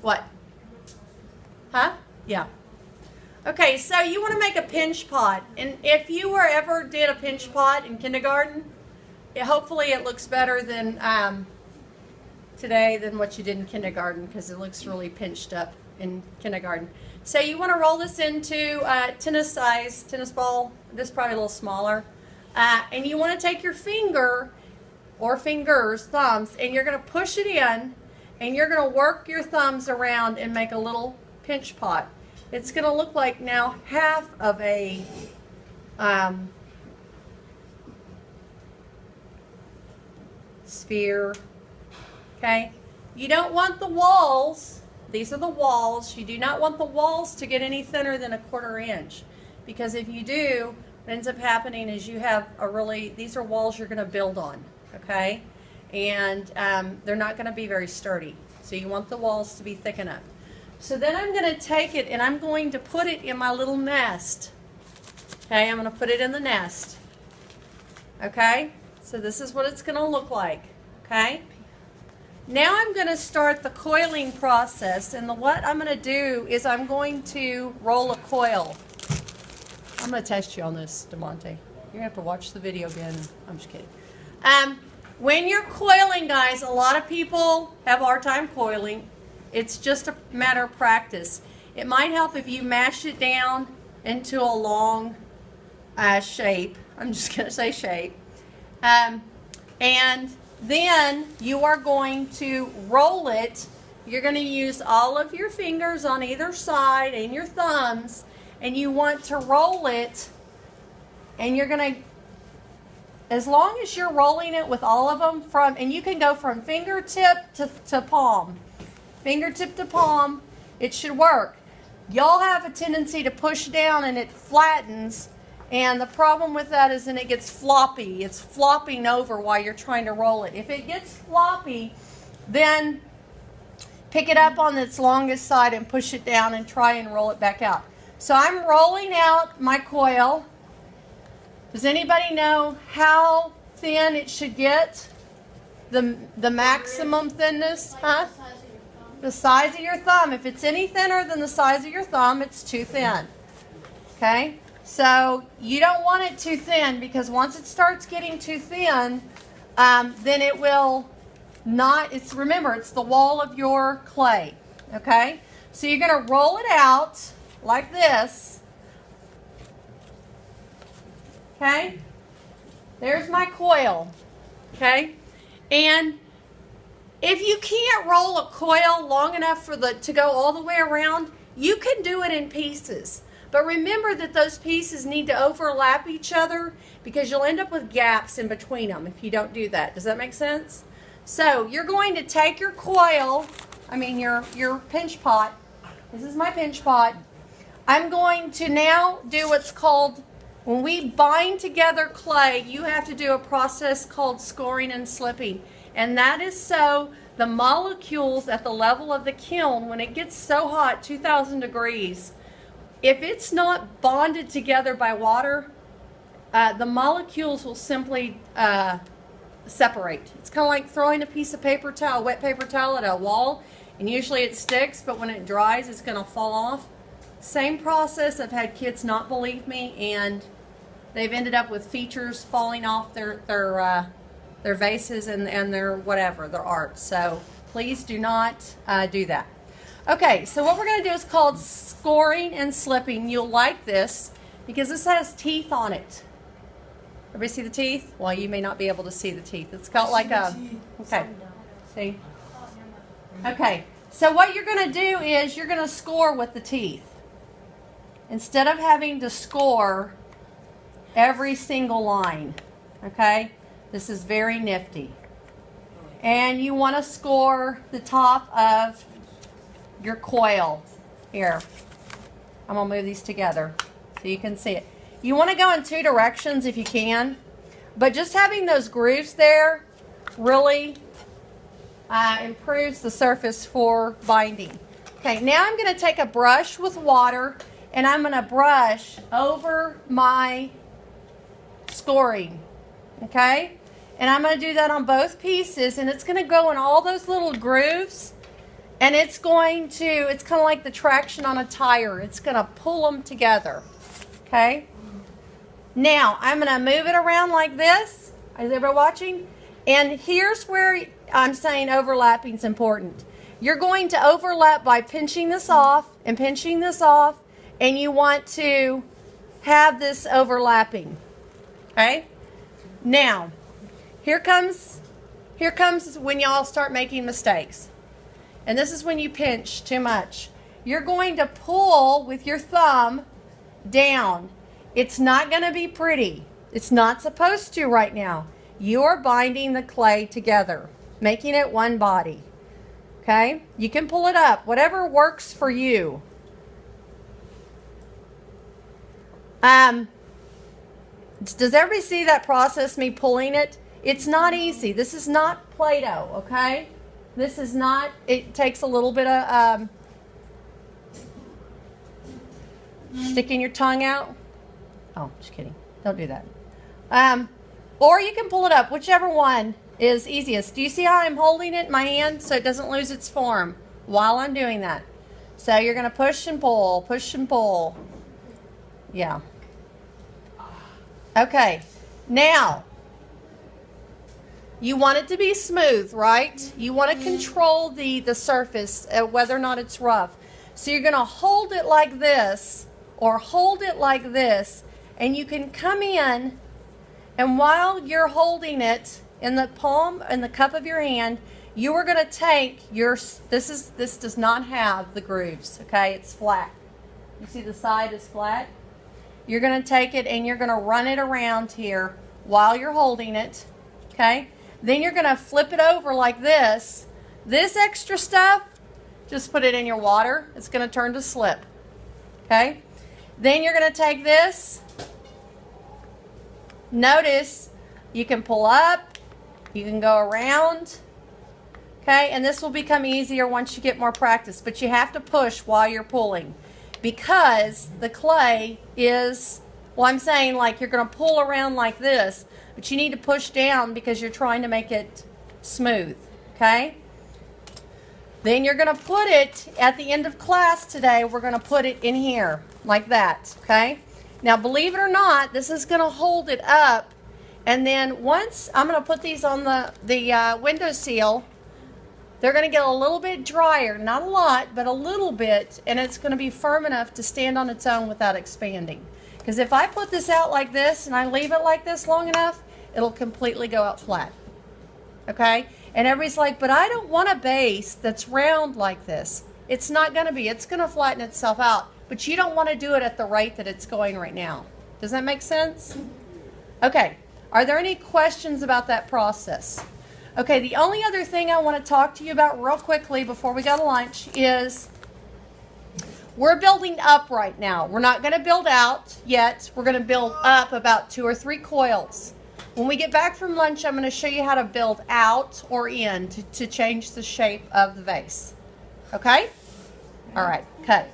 What? Huh? Yeah. Okay, so you want to make a pinch pot. And if you ever did a pinch pot in kindergarten, hopefully it looks better than today than what you did in kindergarten, because it looks really pinched up in kindergarten. So you want to roll this into tennis ball. This is probably a little smaller. And you want to take your finger or fingers, thumbs, and you're going to push it in, and you're going to work your thumbs around and make a little pinch pot. It's going to look like now half of a sphere. Okay? You don't want the walls. These are the walls. You do not want the walls to get any thinner than a 1/4 inch, because if you do, what ends up happening is you have these are walls you're going to build on, okay? And they're not going to be very sturdy. So you want the walls to be thick enough. So then I'm going to take it and I'm going to put it in my little nest. Okay, I'm going to put it in the nest. Okay, so this is what it's going to look like. Okay, now I'm going to start the coiling process, and what I'm going to do is I'm going to roll a coil. I'm going to test you on this, DeMonte. You're going to have to watch the video again. I'm just kidding. When you're coiling, guys, a lot of people have a hard time coiling. It's just a matter of practice. It might help if you mash it down into a long shape. I'm just going to say shape. And then you are going to roll it. You're going to use all of your fingers on either side and your thumbs, and you want to roll it, and you're going to, as long as you're rolling it with all of them, and you can go from fingertip to palm. Fingertip to palm, it should work. Y'all have a tendency to push down and it flattens, and the problem with that is then it gets floppy. It's flopping over while you're trying to roll it. If it gets floppy, then pick it up on its longest side and push it down and try and roll it back out. So I'm rolling out my coil. Does anybody know how thin it should get? The maximum thinness? Huh? The size of your thumb. If it's any thinner than the size of your thumb, it's too thin. Okay? So you don't want it too thin, because once it starts getting too thin, then it will not, remember, it's the wall of your clay. Okay? So you're going to roll it out like this. Okay? There's my coil. Okay? And if you can't roll a coil long enough to go all the way around, you can do it in pieces. But remember that those pieces need to overlap each other, because you'll end up with gaps in between them if you don't do that. Does that make sense? So you're going to take your coil, your pinch pot. This is my pinch pot. I'm going to now do what's called, when we bind together clay, you have to do a process called scoring and slipping. And that is so the molecules at the level of the kiln, when it gets so hot, 2,000 degrees, if it's not bonded together by water, the molecules will simply separate. It's kind of like throwing a piece of paper towel, wet paper towel, at a wall, and usually it sticks, but when it dries, it's going to fall off. Same process. I've had kids not believe me, and they've ended up with features falling off their vases and their whatever, their art. So please do not do that. Okay, so what we're going to do is called scoring and slipping. You'll like this because this has teeth on it. Everybody see the teeth? Well, you may not be able to see the teeth. It's got like a, okay, see? Okay, so what you're going to do is you're going to score with the teeth. Instead of having to score every single line, okay? This is very nifty. And you want to score the top of your coil. Here, I'm going to move these together so you can see it. You want to go in two directions if you can, but just having those grooves there really improves the surface for binding. Okay, now I'm going to take a brush with water and I'm going to brush over my scoring. Okay? And I'm going to do that on both pieces, and it's going to go in all those little grooves, And it's kind of like the traction on a tire. It's going to pull them together. Okay? Now, I'm going to move it around like this. Is everybody watching? And here's where I'm saying overlapping is important. You're going to overlap by pinching this off and pinching this off, and you want to have this overlapping. Okay? Now, here comes when y'all start making mistakes. And this is when you pinch too much. You're going to pull with your thumb down. It's not going to be pretty. It's not supposed to right now. You are binding the clay together, making it one body. Okay? You can pull it up, whatever works for you. Does everybody see that process, me pulling it? It's not easy. This is not Play-Doh, okay? This is not, it takes a little bit of sticking your tongue out. Oh, just kidding. Don't do that. Or you can pull it up, whichever one is easiest. Do you see how I'm holding it in my hand so it doesn't lose its form while I'm doing that? So you're going to push and pull, push and pull. Yeah. Okay. Now, you want it to be smooth, right? You want to control the surface, whether or not it's rough. So you're going to hold it like this or hold it like this, and you can come in, and while you're holding it in the palm and the cup of your hand, you are going to take your, this does not have the grooves, okay? It's flat. You see the side is flat? You're going to take it and you're going to run it around here while you're holding it, okay? Then you're going to flip it over like this. This extra stuff, just put it in your water. It's going to turn to slip. Okay? Then you're going to take this. Notice you can pull up. You can go around. Okay? And this will become easier once you get more practice. But you have to push while you're pulling. Because the clay is, well, I'm saying like you're going to pull around like this. But you need to push down because you're trying to make it smooth, okay? Then you're going to put it, at the end of class today, we're going to put it in here, like that, okay? Now, believe it or not, this is going to hold it up. And then once, I'm going to put these on the window seal, they're going to get a little bit drier. Not a lot, but a little bit. And it's going to be firm enough to stand on its own without expanding. Because if I put this out like this and I leave it like this long enough, it'll completely go out flat. Okay? And everybody's like, but I don't want a base that's round like this. It's not going to be. It's going to flatten itself out. But you don't want to do it at the rate that it's going right now. Does that make sense? Okay. Are there any questions about that process? Okay, the only other thing I want to talk to you about real quickly before we go to lunch is we're building up right now. We're not going to build out yet. We're going to build up about 2 or 3 coils. When we get back from lunch, I'm going to show you how to build out or in to change the shape of the vase. Okay? All right, cut.